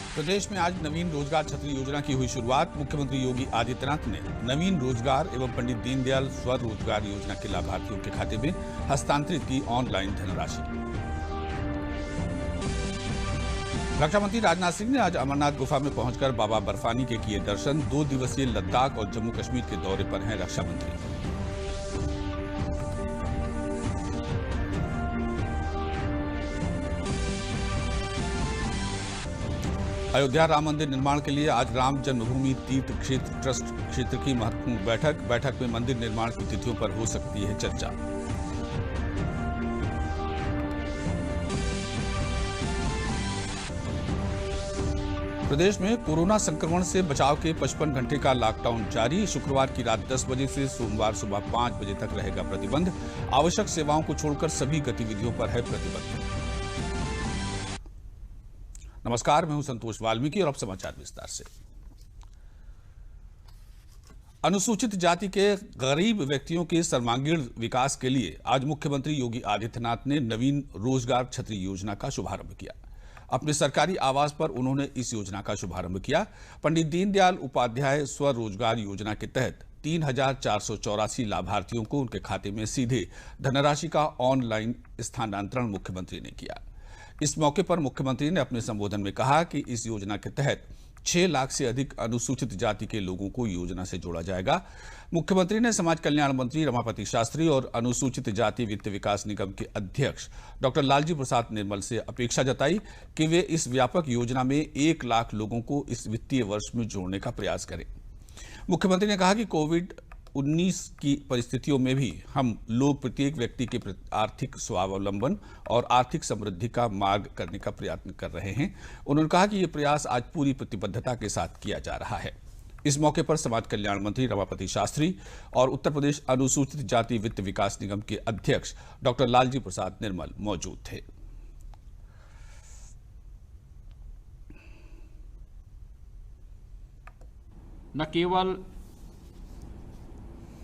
प्रदेश में आज नवीन रोजगार छतरी योजना की हुई शुरुआत। मुख्यमंत्री योगी आदित्यनाथ ने नवीन रोजगार एवं पंडित दीनदयाल स्वरोजगार योजना के लाभार्थियों के खाते में हस्तांतरित की ऑनलाइन धनराशि। रक्षा मंत्री राजनाथ सिंह ने आज अमरनाथ गुफा में पहुंचकर बाबा बर्फानी के किए दर्शन। 2 दिवसीय लद्दाख और जम्मू कश्मीर के दौरे पर हैं रक्षा मंत्री। अयोध्या राम मंदिर निर्माण के लिए आज राम जन्मभूमि तीर्थ क्षेत्र ट्रस्ट क्षेत्र की महत्वपूर्ण बैठक में मंदिर निर्माण की तिथियों पर हो सकती है चर्चा। प्रदेश में कोरोना संक्रमण से बचाव के 55 घंटे का लॉकडाउन जारी। शुक्रवार की रात 10 बजे से सोमवार सुबह 5 बजे तक रहेगा प्रतिबंध। आवश्यक सेवाओं को छोड़कर सभी गतिविधियों पर है प्रतिबंध। नमस्कार, मैं हूं संतोष वाल्मीकि और अब समाचार विस्तार से। अनुसूचित जाति के गरीब व्यक्तियों के सर्वांगीण विकास के लिए आज मुख्यमंत्री योगी आदित्यनाथ ने नवीन रोजगार छतरी योजना का शुभारंभ किया। अपने सरकारी आवास पर उन्होंने इस योजना का शुभारंभ किया। पंडित दीनदयाल उपाध्याय स्वरोजगार योजना के तहत 3,484 लाभार्थियों को उनके खाते में सीधे धनराशि का ऑनलाइन स्थानांतरण मुख्यमंत्री ने किया। इस मौके पर मुख्यमंत्री ने अपने संबोधन में कहा कि इस योजना के तहत 6 लाख से अधिक अनुसूचित जाति के लोगों को योजना से जोड़ा जाएगा। मुख्यमंत्री ने समाज कल्याण मंत्री रमापति शास्त्री और अनुसूचित जाति वित्त विकास निगम के अध्यक्ष डॉक्टर लालजी प्रसाद निर्मल से अपेक्षा जताई कि वे इस व्यापक योजना में 1 लाख लोगों को इस वित्तीय वर्ष में जोड़ने का प्रयास करें। मुख्यमंत्री ने कहा कि कोविड-19 की परिस्थितियों में भी हम लोग प्रत्येक व्यक्ति के आर्थिक स्वावलंबन और आर्थिक समृद्धि का मार्ग करने का प्रयत्न कर रहे हैं। उन्होंने कहा कि ये प्रयास आज पूरी प्रतिबद्धता के साथ किया जा रहा है। इस मौके पर समाज कल्याण मंत्री रमापति शास्त्री और उत्तर प्रदेश अनुसूचित जाति वित्त विकास निगम के अध्यक्ष डॉक्टर लालजी प्रसाद निर्मल मौजूद थे। न केवल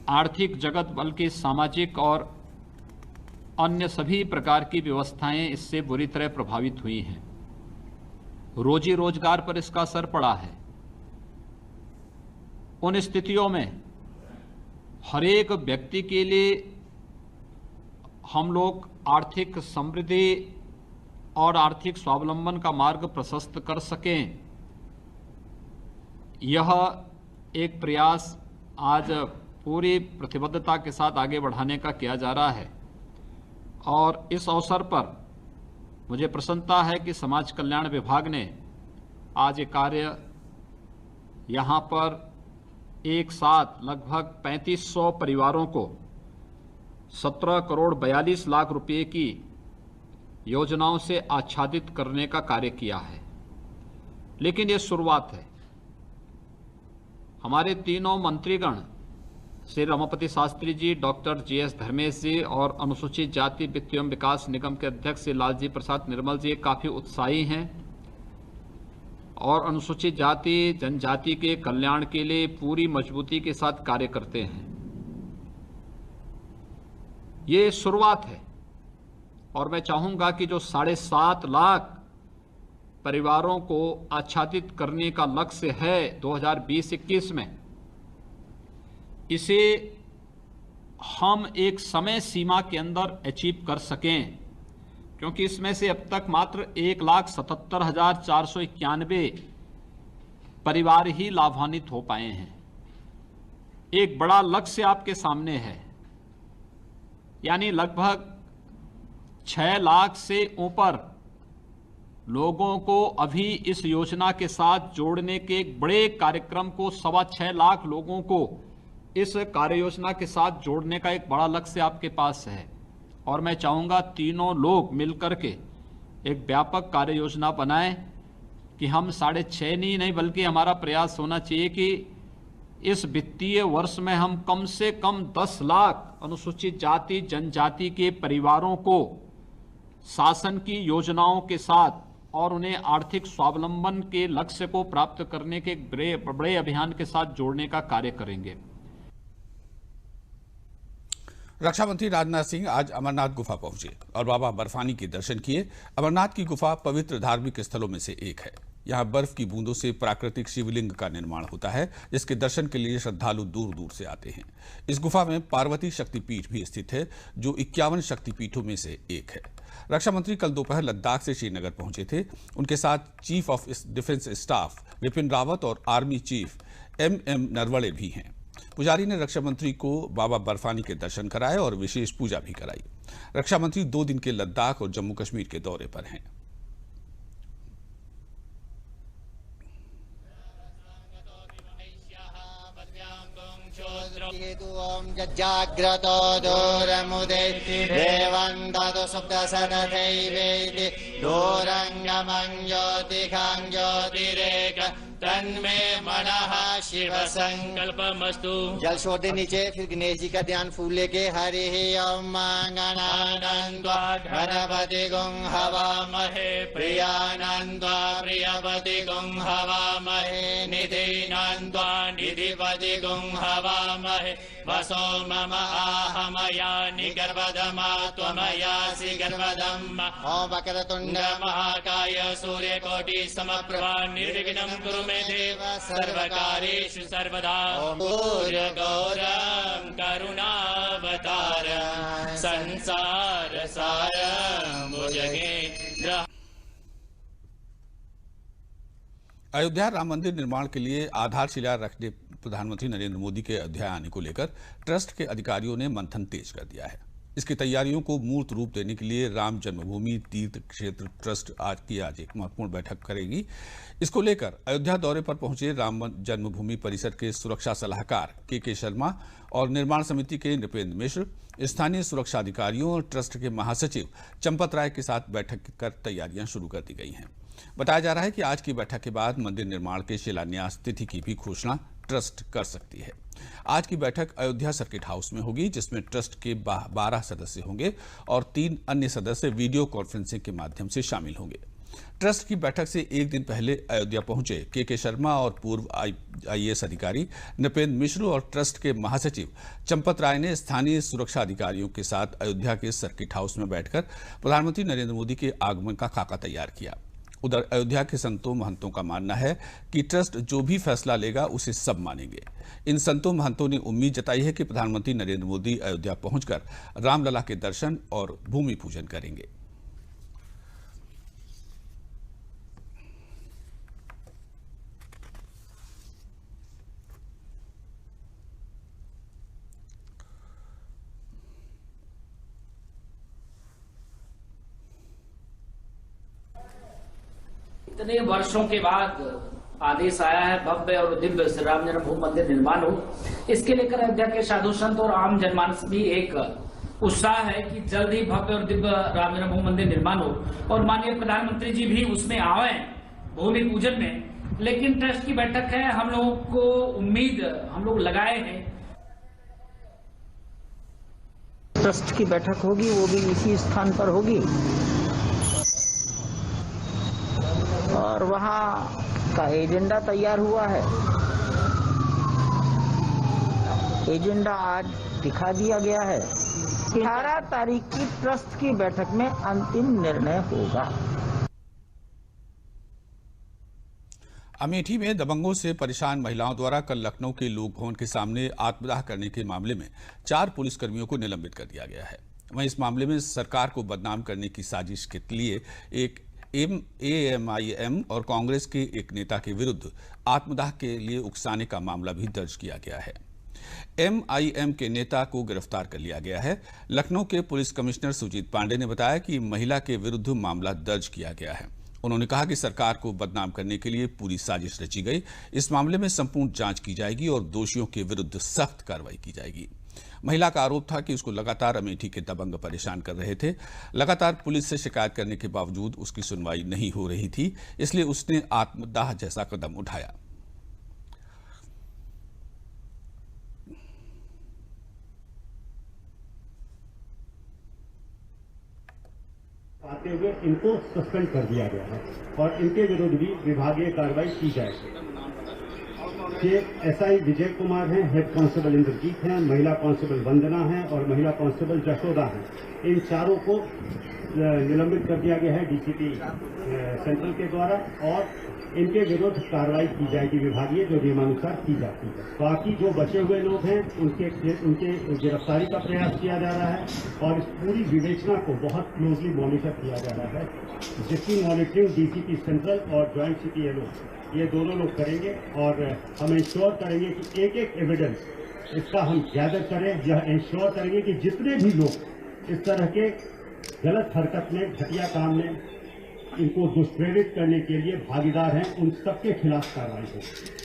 आर्थिक जगत बल्कि सामाजिक और अन्य सभी प्रकार की व्यवस्थाएं इससे बुरी तरह प्रभावित हुई हैं। रोजी रोजगार पर इसका असर पड़ा है। उन स्थितियों में हर एक व्यक्ति के लिए हम लोग आर्थिक समृद्धि और आर्थिक स्वावलंबन का मार्ग प्रशस्त कर सकें, यह एक प्रयास आज पूरी प्रतिबद्धता के साथ आगे बढ़ाने का किया जा रहा है। और इस अवसर पर मुझे प्रसन्नता है कि समाज कल्याण विभाग ने आज ये कार्य यहाँ पर एक साथ लगभग 3500 परिवारों को 17 करोड़ 42 लाख रुपए की योजनाओं से आच्छादित करने का कार्य किया है। लेकिन ये शुरुआत है। हमारे तीनों मंत्रीगण श्री रमापति शास्त्री जी, डॉक्टर जीएस धर्मेश जी और अनुसूचित जाति वित्त एवं विकास निगम के अध्यक्ष श्री लालजी प्रसाद निर्मल जी काफ़ी उत्साही हैं और अनुसूचित जाति जनजाति के कल्याण के लिए पूरी मजबूती के साथ कार्य करते हैं। ये शुरुआत है और मैं चाहूँगा कि जो 7.5 लाख परिवारों को आच्छादित करने का लक्ष्य है 2020-21 में, इसे हम एक समय सीमा के अंदर अचीव कर सकें, क्योंकि इसमें से अब तक मात्र 1,77,491 परिवार ही लाभान्वित हो पाए हैं। एक बड़ा लक्ष्य आपके सामने है, यानी लगभग 6 लाख से ऊपर लोगों को अभी इस योजना के साथ जोड़ने के एक बड़े कार्यक्रम को 6.25 लाख लोगों को इस कार्य योजना के साथ जोड़ने का एक बड़ा लक्ष्य आपके पास है। और मैं चाहूँगा तीनों लोग मिलकर के एक व्यापक कार्य योजना बनाएं कि हम 6.5 नहीं बल्कि हमारा प्रयास होना चाहिए कि इस वित्तीय वर्ष में हम कम से कम 10 लाख अनुसूचित जाति जनजाति के परिवारों को शासन की योजनाओं के साथ और उन्हें आर्थिक स्वावलंबन के लक्ष्य को प्राप्त करने के एक बड़े अभियान के साथ जोड़ने का कार्य करेंगे। रक्षा मंत्री राजनाथ सिंह आज अमरनाथ गुफा पहुंचे और बाबा बर्फानी के दर्शन किए। अमरनाथ की गुफा पवित्र धार्मिक स्थलों में से एक है। यहाँ बर्फ की बूंदों से प्राकृतिक शिवलिंग का निर्माण होता है, जिसके दर्शन के लिए श्रद्धालु दूर दूर से आते हैं। इस गुफा में पार्वती शक्तिपीठ भी स्थित है, जो 51 शक्तिपीठों में से एक है। रक्षा मंत्री कल दोपहर लद्दाख से श्रीनगर पहुंचे थे। उनके साथ chief of defence staff Vipin Rawat और आर्मी चीफ MM नरवणे भी हैं। पुजारी ने रक्षा मंत्री को बाबा बर्फानी के दर्शन कराए और विशेष पूजा भी कराई। रक्षा मंत्री 2 दिन के लद्दाख और जम्मू कश्मीर के दौरे पर हैं। जाग्रतो दूरमुदेति देवन्दतो सुप्तसदथैवेति दूरङ्गमं ज्योतिखां ज्योतिरेक तन्मे मनः शिव संकल्पमस्तु। जल छोड़ दे नीचे, फिर गणेश जी का ध्यान फूल लेके हरि ओम गणानंद्वा गणपति गुं हवामहे प्रियानंद्वा प्रियपति गुं हवामहे निधिनंद्वा निधिपति गुं हवामहे वसो मम आहमया निगर्भदमा त्वमयासि गर्भदम्। ओम वक्रतुंड महाकाय सूर्यकोटि समप्रभा निर्विघ्नं कुरु मे देव सर्वकार्येषु सर्वदा। ओम गौरं करुणावतारं संसार सारं भुजगेन्द्र। अयोध्या राम मंदिर निर्माण के लिए आधारशिला रखने प्रधानमंत्री नरेंद्र मोदी के अयोध्या आने को लेकर ट्रस्ट के अधिकारियों ने मंथन तेज कर दिया है। इसकी तैयारियों को मूर्त रूप देने के लिए राम जन्मभूमि तीर्थ क्षेत्र ट्रस्ट आज एक महत्वपूर्ण बैठक करेगी। इसको लेकर अयोध्या दौरे पर पहुंचे राम जन्मभूमि परिसर के सुरक्षा सलाहकार के शर्मा और निर्माण समिति के नृपेंद्र मिश्र, स्थानीय सुरक्षा अधिकारियों और ट्रस्ट के महासचिव चंपत राय के साथ बैठक कर तैयारियां शुरू कर दी गई हैं। बताया जा रहा है कि आज की बैठक के बाद मंदिर निर्माण के शिलान्यास तिथि की भी घोषणा ट्रस्ट कर सकती है। आज की बैठक अयोध्या सर्किट हाउस में होगी, जिसमें ट्रस्ट के 12 सदस्य होंगे और 3 अन्य सदस्य वीडियो कॉन्फ्रेंसिंग के माध्यम से शामिल होंगे। ट्रस्ट की बैठक से एक दिन पहले अयोध्या पहुंचे के शर्मा और पूर्व IAS अधिकारी नृपेंद्र मिश्र और ट्रस्ट के महासचिव चंपत राय ने स्थानीय सुरक्षा अधिकारियों के साथ अयोध्या के सर्किट हाउस में बैठकर प्रधानमंत्री नरेंद्र मोदी के आगमन का खाका तैयार किया। उधर अयोध्या के संतों महंतों का मानना है कि ट्रस्ट जो भी फैसला लेगा उसे सब मानेंगे। इन संतों महंतों ने उम्मीद जताई है कि प्रधानमंत्री नरेंद्र मोदी अयोध्या पहुंचकर रामलला के दर्शन और भूमि पूजन करेंगे। इतने वर्षों के बाद आदेश आया है भव्य और दिव्य श्री राम जन्मभूमि मंदिर निर्माण हो। इसके लेकर अयोध्या के साधु संत और आम जनमानस भी एक उत्साह है कि जल्द ही भव्य और दिव्य राम जन्मभूमि मंदिर निर्माण हो और माननीय प्रधानमंत्री जी भी उसमें आवे भूमि पूजन में। लेकिन ट्रस्ट की बैठक है, हम लोगों को उम्मीद हम लोग लगाए हैं ट्रस्ट की बैठक होगी, वो भी इसी स्थान पर होगी और वहाँ का एजेंडा तैयार हुआ है। एजेंडा आज दिखा दिया गया है। 11 तारीख की ट्रस्ट की बैठक में अंतिम निर्णय होगा। अमेठी में दबंगों से परेशान महिलाओं द्वारा कल लखनऊ के लोक भवन के सामने आत्मदाह करने के मामले में 4 पुलिसकर्मियों को निलंबित कर दिया गया है। वहीं इस मामले में सरकार को बदनाम करने की साजिश के लिए एक AMIM और कांग्रेस के एक नेता के विरुद्ध आत्मदाह के लिए उकसाने का मामला भी दर्ज किया गया है। MIM के नेता को गिरफ्तार कर लिया गया है। लखनऊ के पुलिस कमिश्नर सुजीत पांडे ने बताया कि महिला के विरुद्ध मामला दर्ज किया गया है। उन्होंने कहा कि सरकार को बदनाम करने के लिए पूरी साजिश रची गई। इस मामले में संपूर्ण जांच की जाएगी और दोषियों के विरुद्ध सख्त कार्रवाई की जाएगी। महिला का आरोप था कि उसको लगातार अमेठी के दबंग परेशान कर रहे थे। लगातार पुलिस से शिकायत करने के बावजूद उसकी सुनवाई नहीं हो रही थी, इसलिए उसने आत्मदाह जैसा कदम उठाया। आते हुए इनको सस्पेंड कर दिया गया है और इनके विरुद्ध भी विभागीय कार्रवाई की जाएगी। ये SI विजय कुमार हैं, हेड कांस्टेबल इंद्रजीत हैं, महिला कांस्टेबल वंदना हैं और महिला कांस्टेबल जशोदा हैं। इन चारों को निलंबित कर दिया गया है डीसीपी सेंट्रल के द्वारा और इनके विरुद्ध कार्रवाई की जाएगी विभागीय, जो नियमानुसार की जाती है। बाकी जो बचे हुए लोग हैं उनके गिरफ्तारी का प्रयास किया जा रहा है और इस पूरी विवेचना को बहुत क्लोजली मॉनिटर किया जा रहा है, जिसकी मॉनिटरिंग डीसीपी सेंट्रल और ज्वाइंट सीपीएलओ ये दोनों लोग करेंगे और हम इंश्योर करेंगे कि एक एक एविडेंस इसका हम गैदर करें। यह इंश्योर करेंगे कि जितने भी लोग इस तरह के गलत हरकत में, घटिया काम में, इनको दुष्प्रेरित करने के लिए भागीदार हैं, उन सबके खिलाफ कार्रवाई होगी।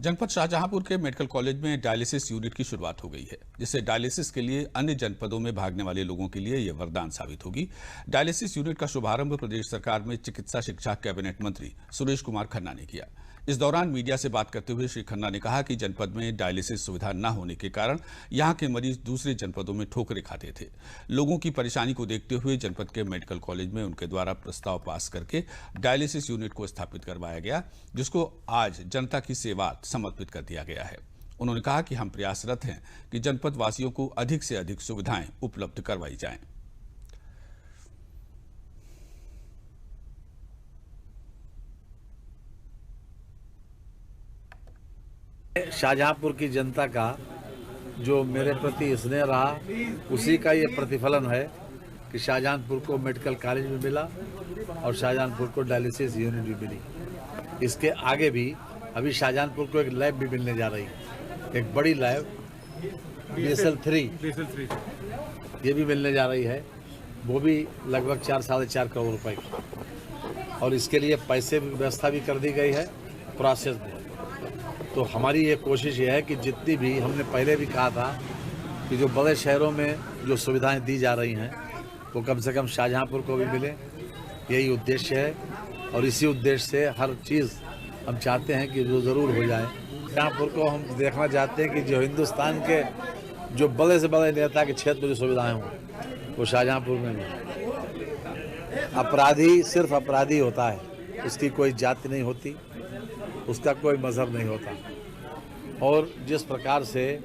जनपद शाहजहांपुर के मेडिकल कॉलेज में डायलिसिस यूनिट की शुरुआत हो गई है, जिससे डायलिसिस के लिए अन्य जनपदों में भागने वाले लोगों के लिए यह वरदान साबित होगी। डायलिसिस यूनिट का शुभारंभ प्रदेश सरकार में चिकित्सा शिक्षा कैबिनेट मंत्री सुरेश कुमार खन्ना ने किया। इस दौरान मीडिया से बात करते हुए श्री खन्ना ने कहा कि जनपद में डायलिसिस सुविधा न होने के कारण यहां के मरीज दूसरे जनपदों में ठोकरें खाते थे। लोगों की परेशानी को देखते हुए जनपद के मेडिकल कॉलेज में उनके द्वारा प्रस्ताव पास करके डायलिसिस यूनिट को स्थापित करवाया गया, जिसको आज जनता की सेवा समर्पित कर दिया गया है। उन्होंने कहा कि हम प्रयासरत हैं कि जनपद वासियों को अधिक से अधिक सुविधाएं उपलब्ध करवाई जाएं। शाहजहांपुर की जनता का जो मेरे प्रति स्नेह रहा, उसी का ये प्रतिफलन है कि शाहजहांपुर को मेडिकल कॉलेज भी मिला और शाहजहांपुर को डायलिसिस यूनिट भी मिली। इसके आगे भी अभी शाहजहांपुर को एक लैब भी मिलने जा रही है, एक बड़ी लैब BSL-3 ये भी मिलने जा रही है, वो भी लगभग 4-4.5 करोड़ रुपए की, और इसके लिए पैसे की व्यवस्था भी कर दी गई है प्रोसेस में। तो हमारी ये कोशिश ये है कि जितनी भी, हमने पहले भी कहा था कि जो बड़े शहरों में जो सुविधाएं दी जा रही हैं वो कम से कम शाहजहांपुर को भी मिले, यही उद्देश्य है। और इसी उद्देश्य से हर चीज़ हम चाहते हैं कि जो ज़रूर हो जाए। शाहजहांपुर को हम देखना चाहते हैं कि जो हिंदुस्तान के जो बड़े से बड़े नेता के क्षेत्र में जो सुविधाएँ हों वो शाहजहांपुर में भी। अपराधी सिर्फ अपराधी होता है, उसकी कोई जाति नहीं होती, उसका कोई मजहब नहीं होता। और जिस प्रकार से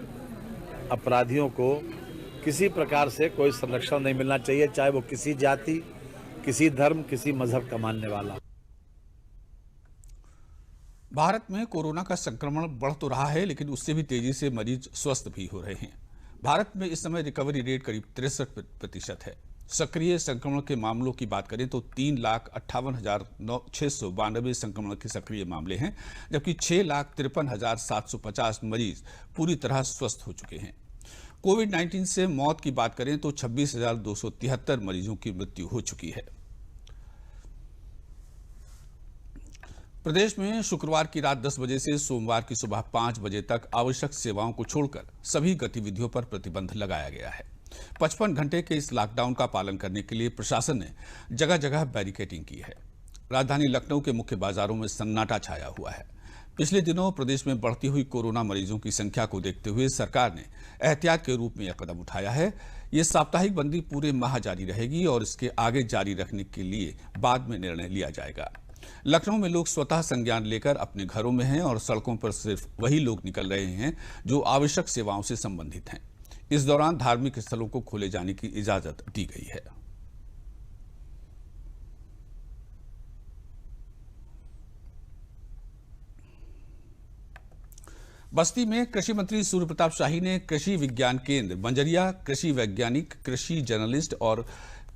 अपराधियों को किसी प्रकार से कोई संरक्षण नहीं मिलना चाहिए, चाहे वो किसी जाति, किसी धर्म, किसी मजहब का मानने वाला। भारत में कोरोना का संक्रमण बढ़ तो रहा है, लेकिन उससे भी तेजी से मरीज स्वस्थ भी हो रहे हैं। भारत में इस समय रिकवरी रेट करीब 63% है। सक्रिय संक्रमण के मामलों की बात करें तो 3,58,692 संक्रमण के सक्रिय मामले हैं, जबकि 6,53,750 मरीज पूरी तरह स्वस्थ हो चुके हैं। कोविड-19 से मौत की बात करें तो 26,273 मरीजों की मृत्यु हो चुकी है। प्रदेश में शुक्रवार की रात 10 बजे से सोमवार की सुबह 5 बजे तक आवश्यक सेवाओं को छोड़कर सभी गतिविधियों पर प्रतिबंध लगाया गया है। 55 घंटे के इस लॉकडाउन का पालन करने के लिए प्रशासन ने जगह जगह बैरिकेडिंग की है। राजधानी लखनऊ के मुख्य बाजारों में सन्नाटा छाया हुआ है। पिछले दिनों प्रदेश में बढ़ती हुई कोरोना मरीजों की संख्या को देखते हुए सरकार ने एहतियात के रूप में यह कदम उठाया है। ये साप्ताहिक बंदी पूरे माह जारी रहेगी और इसके आगे जारी रखने के लिए बाद में निर्णय लिया जाएगा। लखनऊ में लोग स्वतः संज्ञान लेकर अपने घरों में हैं और सड़कों पर सिर्फ वही लोग निकल रहे हैं जो आवश्यक सेवाओं से संबंधित हैं। इस दौरान धार्मिक स्थलों को खोले जाने की इजाजत दी गई है। बस्ती में कृषि मंत्री सूर्य प्रताप शाही ने कृषि विज्ञान केंद्र बंजरिया, कृषि वैज्ञानिक, कृषि जर्नलिस्ट और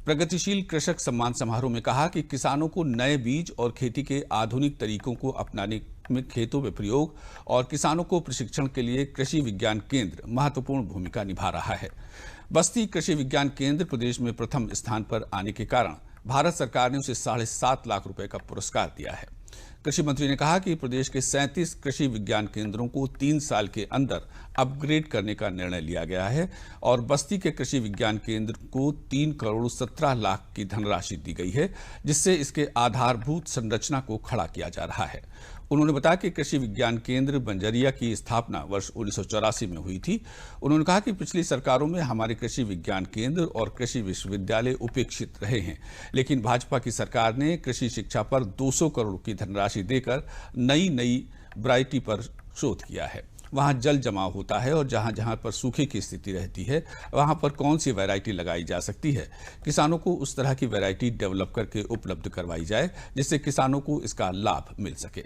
प्रगतिशील कृषक सम्मान समारोह में कहा कि किसानों को नए बीज और खेती के आधुनिक तरीकों को अपनाने में खेतों में प्रयोग और किसानों को प्रशिक्षण के लिए कृषि विज्ञान केंद्र महत्वपूर्ण भूमिका निभा रहा है। बस्ती कृषि विज्ञान केंद्र प्रदेश में प्रथम स्थान पर आने के कारण भारत सरकार ने उसे 7.5 लाख रुपए का पुरस्कार दिया है। कृषि मंत्री ने कहा कि प्रदेश के 37 कृषि विज्ञान केंद्रों को 3 साल के अंदर अपग्रेड करने का निर्णय लिया गया है और बस्ती के कृषि विज्ञान केंद्र को 3 करोड़ 17 लाख की धनराशि दी गई है, जिससे इसके आधारभूत संरचना को खड़ा किया जा रहा है। उन्होंने बताया कि कृषि विज्ञान केंद्र बंजरिया की स्थापना वर्ष 1984 में हुई थी। उन्होंने कहा कि पिछली सरकारों में हमारे कृषि विज्ञान केंद्र और कृषि विश्वविद्यालय उपेक्षित रहे हैं, लेकिन भाजपा की सरकार ने कृषि शिक्षा पर 200 करोड़ की धनराशि देकर नई वैरायटी पर शोध किया है। वहां जल जमाव होता है और जहां जहां पर सूखे की स्थिति रहती है वहां पर कौन सी वैरायटी लगाई जा सकती है। किसानों को उस तरह की वैरायटी डेवलप करके उपलब्ध करवाई जाए जिससे किसानों को इसका लाभ मिल सके।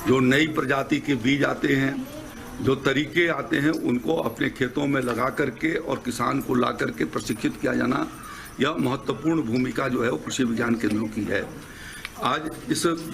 जो नई प्रजाति के बीज आते हैं, जो तरीके आते हैं, उनको अपने खेतों में लगा करके और किसान को ला करके प्रशिक्षित किया जाना, यह महत्वपूर्ण भूमिका जो है वो कृषि विज्ञान केंद्रों की है। आज इस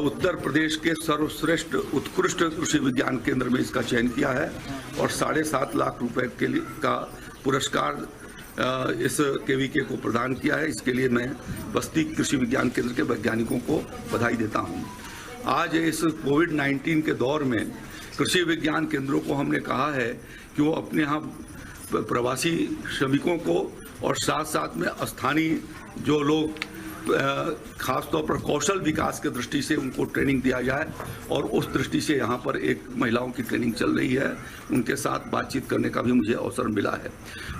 उत्तर प्रदेश के सर्वश्रेष्ठ उत्कृष्ट कृषि विज्ञान केंद्र में इसका चयन किया है और 7.5 लाख रुपए के लिए का पुरस्कार इस केवीके को प्रदान किया है। इसके लिए मैं बस्ती कृषि विज्ञान केंद्र के वैज्ञानिकों को बधाई देता हूं। आज इस कोविड-19 के दौर में कृषि विज्ञान केंद्रों को हमने कहा है कि वो अपने यहाँ प्रवासी श्रमिकों को और साथ साथ में स्थानीय जो लोग खासतौर पर कौशल विकास के दृष्टि से उनको ट्रेनिंग दिया जाए और उस दृष्टि से यहाँ पर एक महिलाओं की ट्रेनिंग चल रही है, उनके साथ बातचीत करने का भी मुझे अवसर मिला है।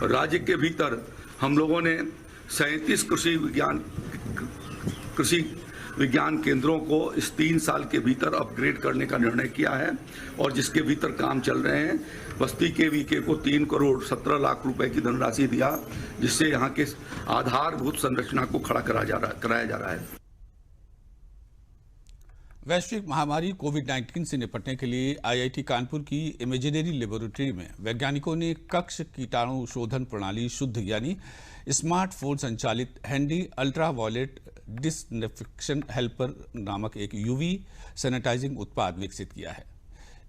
राज्य के भीतर हम लोगों ने 37 कृषि विज्ञान केंद्रों को इस 3 साल के भीतर अपग्रेड करने का निर्णय किया है और जिसके भीतर काम चल रहे हैं। बस्ती केवीके को 3 करोड़ 17 लाख रुपए की धनराशि दिया, जिससे यहाँ के आधारभूत संरचना को खड़ा कराया जा रहा है। वैश्विक महामारी कोविड-19 से निपटने के लिए आईआईटी कानपुर की इमेजिनरी लेबोरेटरी में वैज्ञानिकों ने कक्ष कीटाणु शोधन प्रणाली शुद्ध यानी स्मार्टफोन संचालित हैंडी अल्ट्रावायलेट डिसइंफेक्शन हेल्पर नामक एक यूवी सैनिटाइजिंग उत्पाद विकसित किया है।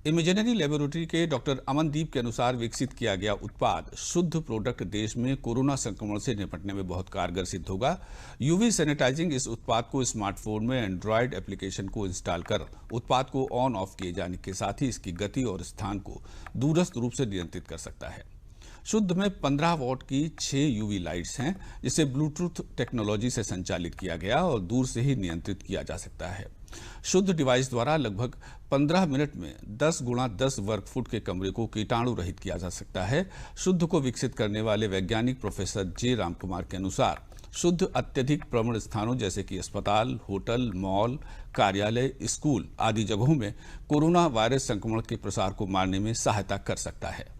इमेजिनरी लेबोरेटरी के डॉक्टर अमनदीप के अनुसार विकसित किया गया उत्पाद शुद्ध प्रोडक्ट देश में कोरोना संक्रमण से निपटने में बहुत कारगर सिद्ध होगा। यूवी सैनिटाइजिंग इस उत्पाद को स्मार्टफोन में एंड्रॉयड एप्लीकेशन को इंस्टॉल कर उत्पाद को ऑन ऑफ किए जाने के साथ ही इसकी गति और स्थान को दूरस्थ रूप से नियंत्रित कर सकता है। शुद्ध में 15 वॉट की 6 यूवी लाइट्स हैं, जिसे ब्लूटूथ टेक्नोलॉजी से संचालित किया गया और दूर से ही नियंत्रित किया जा सकता है। शुद्ध डिवाइस द्वारा लगभग 15 मिनट में 10 गुणा 10 वर्ग फुट के कमरे को कीटाणु रहित किया जा सकता है। शुद्ध को विकसित करने वाले वैज्ञानिक प्रोफेसर जे रामकुमार के अनुसार शुद्ध अत्यधिक प्रवण स्थानों जैसे कि अस्पताल, होटल, मॉल, कार्यालय, स्कूल आदि जगहों में कोरोना वायरस संक्रमण के प्रसार को मारने में सहायता कर सकता है।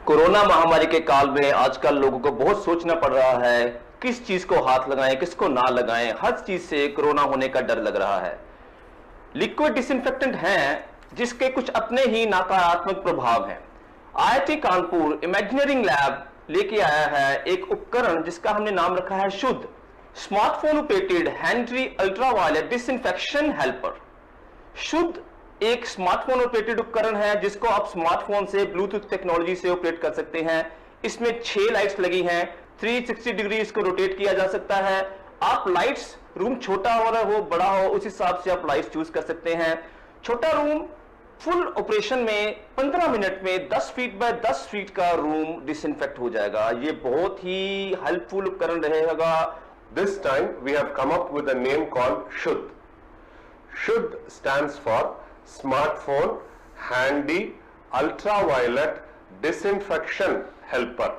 कोरोना महामारी के काल में आजकल लोगों को बहुत सोचना पड़ रहा है, किस चीज को हाथ लगाएं, किसको ना लगाएं। हर चीज से कोरोना होने का डर लग रहा है। लिक्विड डिसइंफेक्टेंट हैं जिसके कुछ अपने ही नकारात्मक प्रभाव हैं। आईआईटी कानपुर इमेजिनरिंग लैब लेके आया है एक उपकरण जिसका हमने नाम रखा है शुद्ध smartphone operated handy ultraviolet disinfection helper. शुद्ध एक स्मार्टफोन ऑपरेटेड उपकरण है जिसको आप स्मार्टफोन से ब्लूटूथ टेक्नोलॉजी से ऑपरेट कर सकते हैं। इसमें 6 लाइट्स लगी हैं, 360 डिग्री इसको रोटेट किया जा सकता है। आप लाइट्स, रूम छोटा हो रहा हो बड़ा हो उस हिसाब से आप लाइट्स चूज कर सकते हैं। छोटा रूम फुल ऑपरेशन में 15 मिनट में 10 फीट बाय 10 फीट का रूम डिसइंफेक्ट हो जाएगा। ये बहुत ही हेल्पफुल उपकरण रहेगा। This time we have come up with a name called Shuddh. Shuddh stands for Smartphone Handy Ultraviolet Disinfection Helper.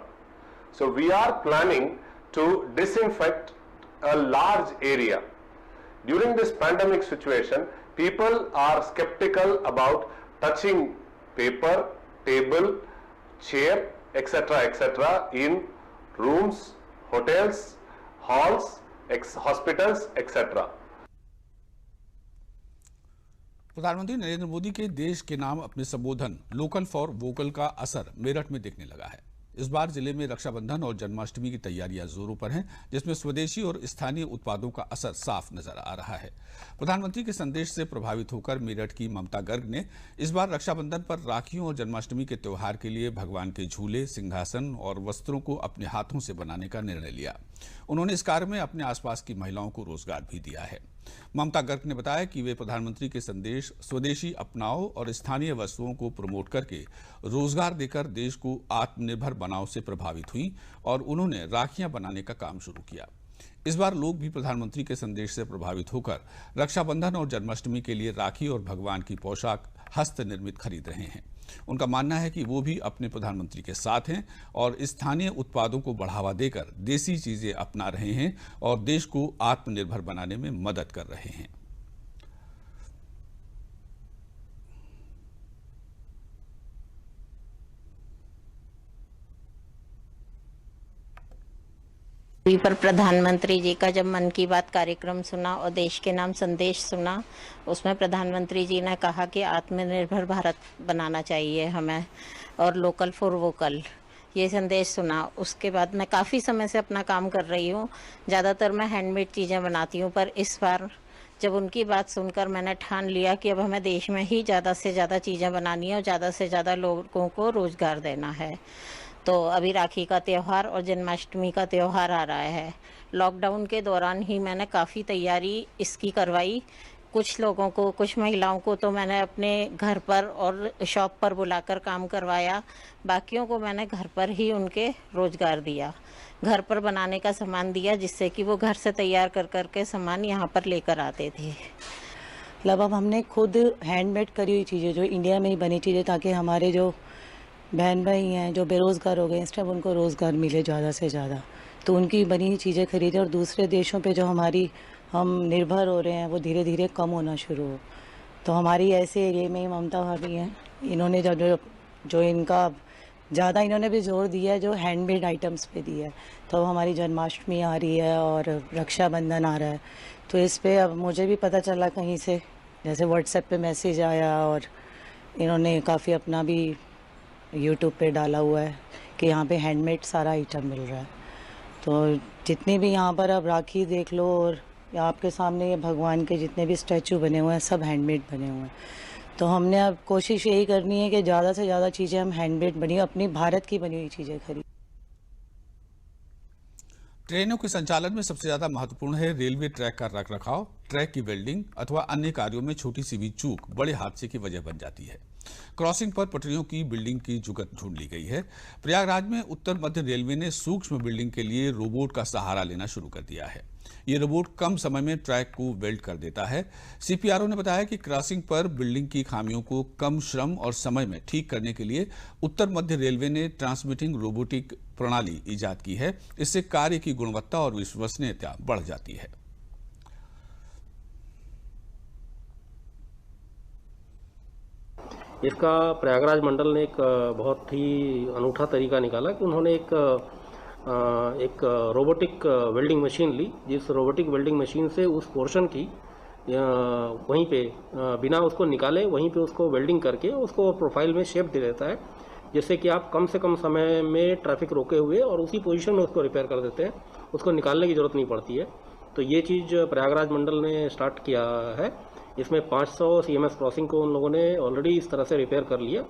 So we are planning to disinfect a large area. During this pandemic situation, people are skeptical about touching paper, table, chair, etc. in rooms, hotels, halls, hospitals, etc. प्रधानमंत्री नरेंद्र मोदी के देश के नाम अपने संबोधन local for vocal का असर मेरठ में दिखने लगा है। इस बार जिले में रक्षाबंधन और जन्माष्टमी की तैयारियां जोरों पर हैं, जिसमें स्वदेशी और स्थानीय उत्पादों का असर साफ नजर आ रहा है। प्रधानमंत्री के संदेश से प्रभावित होकर मेरठ की ममता गर्ग ने इस बार रक्षाबंधन पर राखियों और जन्माष्टमी के त्योहार के लिए भगवान के झूले, सिंहासन और वस्त्रों को अपने हाथों से बनाने का निर्णय लिया। उन्होंने इस कार्य में अपने आसपास की महिलाओं को रोजगार भी दिया है। ममता गर्ग ने बताया कि वे प्रधानमंत्री के संदेश स्वदेशी अपनाओ और स्थानीय वस्तुओं को प्रमोट करके रोजगार देकर देश को आत्मनिर्भर बनाओ से प्रभावित हुई और उन्होंने राखियां बनाने का काम शुरू किया। इस बार लोग भी प्रधानमंत्री के संदेश से प्रभावित होकर रक्षाबंधन और जन्माष्टमी के लिए राखी और भगवान की पोशाक हस्त निर्मित खरीद रहे हैं। उनका मानना है कि वो भी अपने प्रधानमंत्री के साथ हैं और स्थानीय उत्पादों को बढ़ावा देकर देसी चीजें अपना रहे हैं और देश को आत्मनिर्भर बनाने में मदद कर रहे हैं। पर प्रधानमंत्री जी का जब मन की बात कार्यक्रम सुना और देश के नाम संदेश सुना, उसमें प्रधानमंत्री जी ने कहा कि आत्मनिर्भर भारत बनाना चाहिए हमें और लोकल फॉर वोकल, ये संदेश सुना। उसके बाद मैं काफ़ी समय से अपना काम कर रही हूँ, ज़्यादातर मैं हैंडमेड चीज़ें बनाती हूँ, पर इस बार जब उनकी बात सुनकर मैंने ठान लिया कि अब हमें देश में ही ज़्यादा से ज़्यादा चीज़ें बनानी है और ज़्यादा से ज़्यादा लोगों को रोज़गार देना है। तो अभी राखी का त्यौहार और जन्माष्टमी का त्यौहार आ रहा है। लॉकडाउन के दौरान ही मैंने काफ़ी तैयारी इसकी करवाई। कुछ लोगों को, कुछ महिलाओं को तो मैंने अपने घर पर और शॉप पर बुलाकर काम करवाया, बाकियों को मैंने घर पर ही उनके रोज़गार दिया, घर पर बनाने का सामान दिया, जिससे कि वो घर से तैयार कर कर के सामान यहाँ पर लेकर आते थे। मतलब अब हमने खुद हैंडमेड करी हुई चीज़ें, जो इंडिया में ही बनी चीज़ें, ताकि हमारे जो बहन भाई हैं जो बेरोज़गार हो गए इस टाइम, उनको रोज़गार मिले ज़्यादा से ज़्यादा, तो उनकी बनी हुई चीज़ें खरीदें और दूसरे देशों पे जो हम निर्भर हो रहे हैं वो धीरे धीरे कम होना शुरू हो। तो हमारी ऐसे एरिया में ही ममता भाभी हैं, इन्होंने जो इनका ज़्यादा इन्होंने भी जोर दिया है, जो हैंडमेड आइटम्स पे दिया है। तो अब हमारी जन्माष्टमी आ रही है और रक्षाबंधन आ रहा है, तो इस पर अब मुझे भी पता चला कहीं से, जैसे व्हाट्सएप पे मैसेज आया और इन्होंने काफ़ी अपना भी यूट्यूब पे डाला हुआ है कि यहाँ पे हैंडमेड सारा आइटम मिल रहा है। तो जितने भी यहाँ पर अब राखी देख लो और आपके सामने ये भगवान के जितने भी स्टैचू बने हुए हैं सब हैंडमेड बने हुए हैं। तो हमने अब कोशिश यही करनी है कि ज़्यादा से ज़्यादा चीज़ें हम हैंडमेड बनी, अपनी भारत की बनी हुई चीज़ें खरीदें। ट्रेनों के संचालन में सबसे ज्यादा महत्वपूर्ण है रेलवे ट्रैक का रखरखाव। ट्रैक की वेल्डिंग अथवा अन्य कार्यों में छोटी सी भी चूक बड़े हादसे की वजह बन जाती है। क्रॉसिंग पर पटरियों की बिल्डिंग की जुगत ढूंढ ली गई है। प्रयागराज में उत्तर मध्य रेलवे ने सूक्ष्म बिल्डिंग के लिए रोबोट का सहारा लेना शुरू कर दिया है। ये रोबोट कम समय में ट्रैक को वेल्ड कर देता है। सीपीआरओ ने बताया कि क्रॉसिंग पर बिल्डिंग की खामियों को कम श्रम और समय में ठीक करने के लिए उत्तर मध्य रेलवे ने ट्रांसमिटिंग रोबोटिक प्रणाली इजाद की है। इससे कार्य की गुणवत्ता और विश्वसनीयता बढ़ जाती है। इसका प्रयागराज मंडल ने एक बहुत ही अनूठा तरीका निकाला कि उन्होंने एक रोबोटिक वेल्डिंग मशीन ली, जिस रोबोटिक वेल्डिंग मशीन से उस पोर्शन की वहीं पे बिना उसको निकाले वहीं पे उसको वेल्डिंग करके उसको प्रोफाइल में शेप दे देता है, जिससे कि आप कम से कम समय में ट्रैफिक रोके हुए और उसी पोजीशन में उसको रिपेयर कर देते हैं, उसको निकालने की ज़रूरत नहीं पड़ती है। तो ये चीज़ प्रयागराज मंडल ने स्टार्ट किया है। इसमें 500 CMS क्रॉसिंग को उन लोगों ने ऑलरेडी इस तरह से रिपेयर कर लिया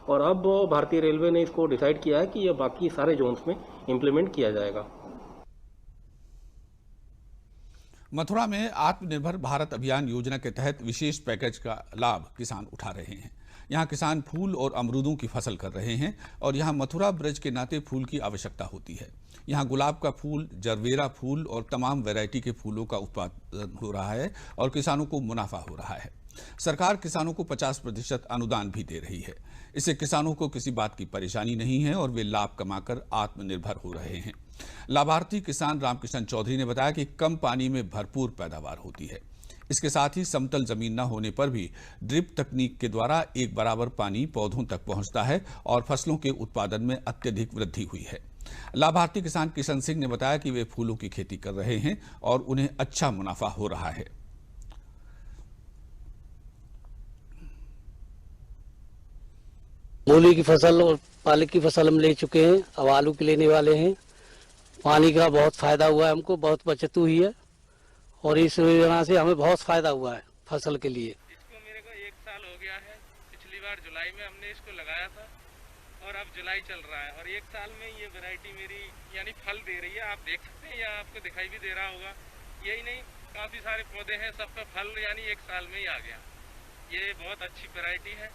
और अब भारतीय रेलवे ने इसको डिसाइड किया है कि ये बाकी सारे जोन्स में इम्प्लीमेंट किया जाएगा। मथुरा में आत्मनिर्भर भारत अभियान योजना के तहत विशेष पैकेज का लाभ किसान उठा रहे हैं। यहाँ किसान फूल और अमरूदों की फसल कर रहे हैं और यहाँ मथुरा ब्रज के नाते फूल की आवश्यकता होती है। यहाँ गुलाब का फूल, जरवेरा फूल और तमाम वैरायटी के फूलों का उत्पादन हो रहा है और किसानों को मुनाफा हो रहा है। सरकार किसानों को 50% अनुदान भी दे रही है। इससे किसानों को किसी बात की परेशानी नहीं है और वे लाभ कमाकर आत्मनिर्भर हो रहे हैं। लाभार्थी किसान रामकिशन चौधरी ने बताया कि कम पानी में भरपूर पैदावार होती है। इसके साथ ही समतल जमीन न होने पर भी ड्रिप तकनीक के द्वारा एक बराबर पानी पौधों तक पहुंचता है और फसलों के उत्पादन में अत्यधिक वृद्धि हुई है। लाभार्थी किसान किशन सिंह ने बताया कि वे फूलों की खेती कर रहे हैं और उन्हें अच्छा मुनाफा हो रहा है। मूली की फसल और पालक की फसल हम ले चुके हैं, अब आलू की लेने वाले हैं। पानी का बहुत फायदा हुआ है, हमको बहुत बचत हुई है और इस योजना से हमें बहुत फायदा हुआ है फसल के लिए। इसको मेरे को 1 साल हो गया है। पिछली बार जुलाई में हमने इसको लगाया था और अब जुलाई चल रहा है और 1 साल में ये वैरायटी मेरी यानी फल दे रही है। आप देख सकते हैं या आपको दिखाई भी दे रहा होगा। यही नहीं, काफ़ी सारे पौधे हैं, सब पे फल यानी 1 साल में ही आ गया। ये बहुत अच्छी वैरायटी है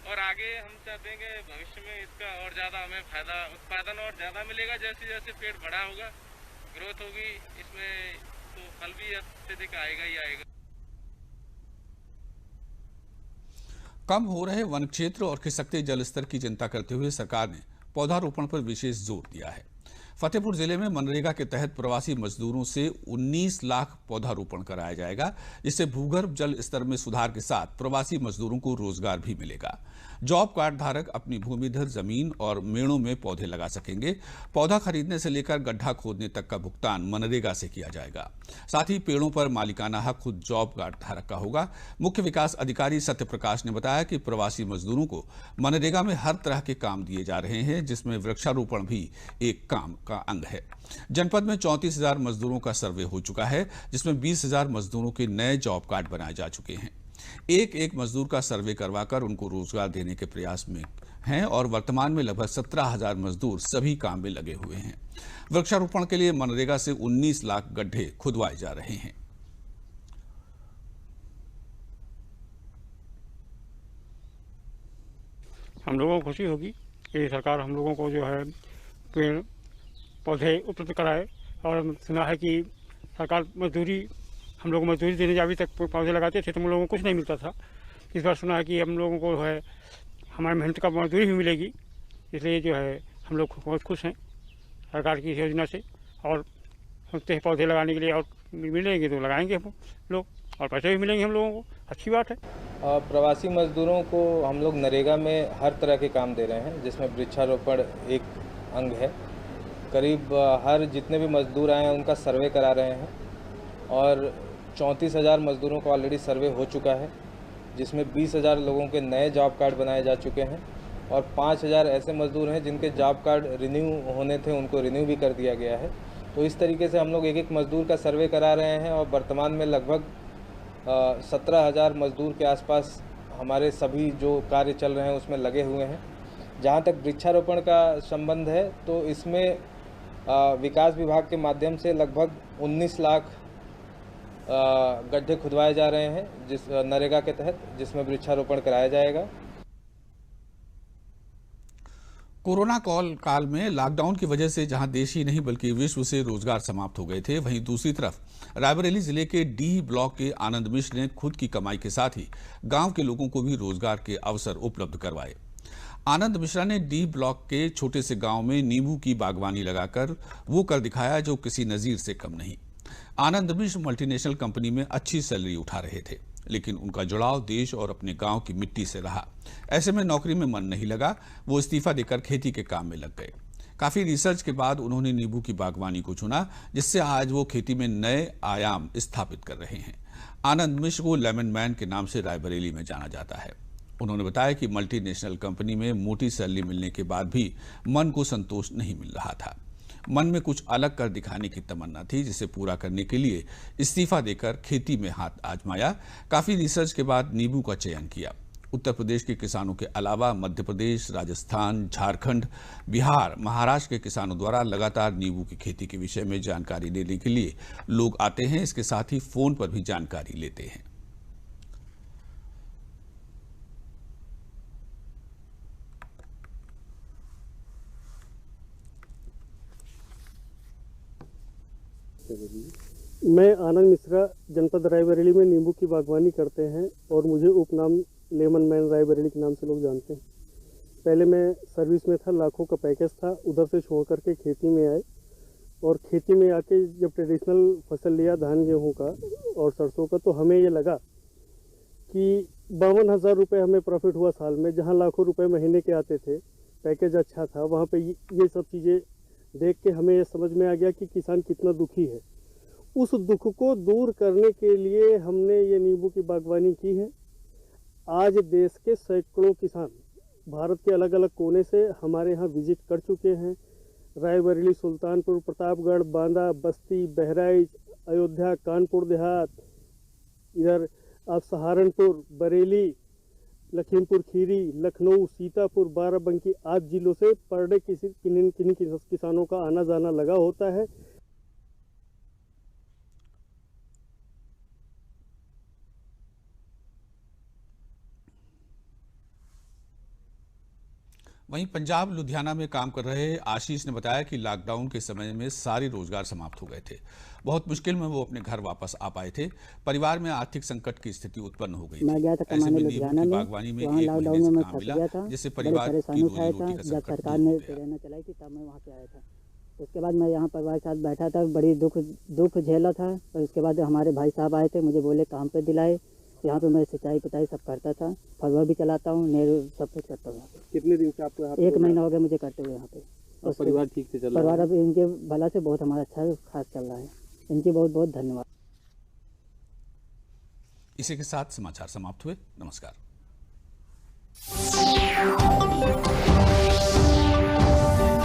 और आगे हम चाहते हैं कि भविष्य में इसका और ज़्यादा हमें फायदा उत्पादन और ज़्यादा मिलेगा। जैसे जैसे पेड़ बड़ा होगा ग्रोथ होगी इसमें तो फल भी अत्यधिक आएगा ही आएगा। कम हो रहे वन क्षेत्र और खिसकते जल स्तर की चिंता करते हुए सरकार ने पौधारोपण पर विशेष जोर दिया है। फतेहपुर जिले में मनरेगा के तहत प्रवासी मजदूरों से 19 लाख पौधारोपण कराया जाएगा, जिससे भूगर्भ जल स्तर में सुधार के साथ प्रवासी मजदूरों को रोजगार भी मिलेगा। जॉब कार्ड धारक अपनी भूमिधर जमीन और मेड़ों में पौधे लगा सकेंगे। पौधा खरीदने से लेकर गड्ढा खोदने तक का भुगतान मनरेगा से किया जाएगा। साथ ही पेड़ों पर मालिकाना हक खुद जॉब कार्ड धारक का होगा। मुख्य विकास अधिकारी सत्यप्रकाश ने बताया कि प्रवासी मजदूरों को मनरेगा में हर तरह के काम दिए जा रहे हैं, जिसमें वृक्षारोपण भी एक काम का अंग है। जनपद में 34,000 मजदूरों का सर्वे हो चुका है, जिसमें 20,000 मजदूरों के नए जॉब कार्ड बनाए जा चुके हैं। एक मजदूर का सर्वे करवाकर उनको रोजगार देने के प्रयास में हैं और वर्तमान में लगभग 17,000 मजदूर सभी काम में लगे हुए हैं। वृक्षारोपण के लिए मनरेगा से 19 लाख गड्ढे खुदवाए जा रहे हैं। हम लोगों को खुशी होगी कि सरकार हम लोगों को जो है पेड़ पौधे उपलब्ध कराए, और सुना है कि सरकार मजदूरी हम लोग मजदूरी देने अभी तक पौधे लगाते थे तो हम लोगों को कुछ नहीं मिलता था। इस बार सुना है कि हम लोगों को है हमारी मेहनत का मजदूरी भी मिलेगी, इसलिए जो है हम लोग बहुत खुश हैं सरकार की इस योजना से, और सोचते हैं पौधे लगाने के लिए और मिलेंगे तो लगाएंगे हम लोग, और पैसे भी मिलेंगे हम लोगों को। अच्छी बात है। प्रवासी मजदूरों को हम लोग नरेगा में हर तरह के काम दे रहे हैं, जिसमें वृक्षारोपण एक अंग है। करीब हर जितने भी मजदूर आए हैं उनका सर्वे करा रहे हैं, और 34,000 मजदूरों का ऑलरेडी सर्वे हो चुका है, जिसमें 20,000 लोगों के नए जॉब कार्ड बनाए जा चुके हैं, और 5,000 ऐसे मजदूर हैं जिनके जॉब कार्ड रिन्यू होने थे, उनको रिन्यू भी कर दिया गया है। तो इस तरीके से हम लोग एक मजदूर का सर्वे करा रहे हैं, और वर्तमान में लगभग 17,000 मजदूर के आसपास हमारे सभी जो कार्य चल रहे हैं उसमें लगे हुए हैं। जहाँ तक वृक्षारोपण का संबंध है तो इसमें विकास विभाग के माध्यम से लगभग 19 लाख गड्ढे खुदवाए जा रहे हैं जिस नरेगा के तहत, जिसमें वृक्षारोपण कराया जाएगा। कोरोना काल में लॉकडाउन की वजह से जहां देश ही नहीं बल्कि विश्व से रोजगार समाप्त हो गए थे, वहीं दूसरी तरफ रायबरेली जिले के डी ब्लॉक के आनंद मिश्र ने खुद की कमाई के साथ ही गांव के लोगों को भी रोजगार के अवसर उपलब्ध करवाए। आनंद मिश्रा ने डी ब्लॉक के छोटे से गांव में नींबू की बागवानी लगाकर वो कर दिखाया जो किसी नजीर से कम नहीं। आनंद मिश्र मल्टीनेशनल कंपनी में अच्छी सैलरी उठा रहे थे, लेकिन उनका जुड़ाव देश और अपने गांव की मिट्टी से रहा। ऐसे में नौकरी में मन नहीं लगा, वो इस्तीफा देकर खेती के काम में लग गए। काफी रिसर्च के बाद उन्होंने नींबू की बागवानी को चुना, जिससे आज वो खेती में नए आयाम स्थापित कर रहे हैं। आनंद मिश्र को लेमन मैन के नाम से रायबरेली में जाना जाता है। उन्होंने बताया कि मल्टीनेशनल कंपनी में मोटी सैलरी मिलने के बाद भी मन को संतोष नहीं मिल रहा था। मन में कुछ अलग कर दिखाने की तमन्ना थी, जिसे पूरा करने के लिए इस्तीफा देकर खेती में हाथ आजमाया। काफी रिसर्च के बाद नींबू का चयन किया। उत्तर प्रदेश के किसानों के अलावा मध्य प्रदेश, राजस्थान, झारखंड, बिहार, महाराष्ट्र के किसानों द्वारा लगातार नींबू की खेती के विषय में जानकारी लेने के लिए लोग आते हैं। इसके साथ ही फोन पर भी जानकारी लेते हैं। मैं आनंद मिश्रा जनपद रायबरेली में नींबू की बागवानी करते हैं, और मुझे उपनाम लेमन मैन रायबरेली के नाम से लोग जानते हैं। पहले मैं सर्विस में था, लाखों का पैकेज था, उधर से छोड़ करके खेती में आए, और खेती में आके जब ट्रेडिशनल फसल लिया धान गेहूं का और सरसों का, तो हमें ये लगा कि 52,000 रुपये हमें प्रॉफिट हुआ साल में। जहां लाखों रुपए महीने के आते थे, पैकेज अच्छा था, वहाँ पे ये सब चीज़ें देख के हमें ये समझ में आ गया कि किसान कितना दुखी है। उस दुख को दूर करने के लिए हमने ये नींबू की बागवानी की है। आज देश के सैकड़ों किसान भारत के अलग अलग कोने से हमारे यहाँ विजिट कर चुके हैं। रायबरेली, सुल्तानपुर, प्रतापगढ़, बांदा, बस्ती, बहराइच, अयोध्या, कानपुर देहात, इधर आप सहारनपुर, बरेली, लखीमपुर खीरी, लखनऊ, सीतापुर, बाराबंकी आदि जिलों से पर डे किन्हीं किसानों का आना जाना लगा होता है। वहीं पंजाब लुधियाना में काम कर रहे आशीष ने बताया कि लॉकडाउन के समय में सारे रोजगार समाप्त हो गए थे। बहुत मुश्किल में वो अपने घर वापस आ पाए थे। परिवार में आर्थिक संकट की स्थिति उत्पन्न हो गई थी। मैं गया था ऐसे में कमाने नींबू लुधियाना की में, बागवानी में वहाँ एक लॉकडाउन महीने में से मैं काम फंस मिला, गया था। जिससे बड़ी परिवार की परेशानी रोजी उठाया था। रोटी का जब संकट सरकार दूर ने हो गया। ट्रेनें चलाई थी तब मैं वहाँ पे आया था। उसके बाद मैं यहाँ परिवार के साथ बैठा था, बड़ी दुख झेला था। और उसके बाद हमारे भाई साहब आए थे, मुझे बोले काम पे दिलाए। यहाँ पे मैं सिंचाई पिटाई सब करता था, फलवा भी चलाता हूँ, नेहरू सब कुछ करता हूँ। कितने दिन से आपको यहाँ पे? 1 महीना हो गया मुझे करते हुए यहाँ पे। और परिवार ठीक से चल रहा है? परिवार अब इनके भला से बहुत हमारा अच्छा खास चल रहा है। इनकी बहुत बहुत धन्यवाद। इसी के साथ समाचार समाप्त हुए। नमस्कार।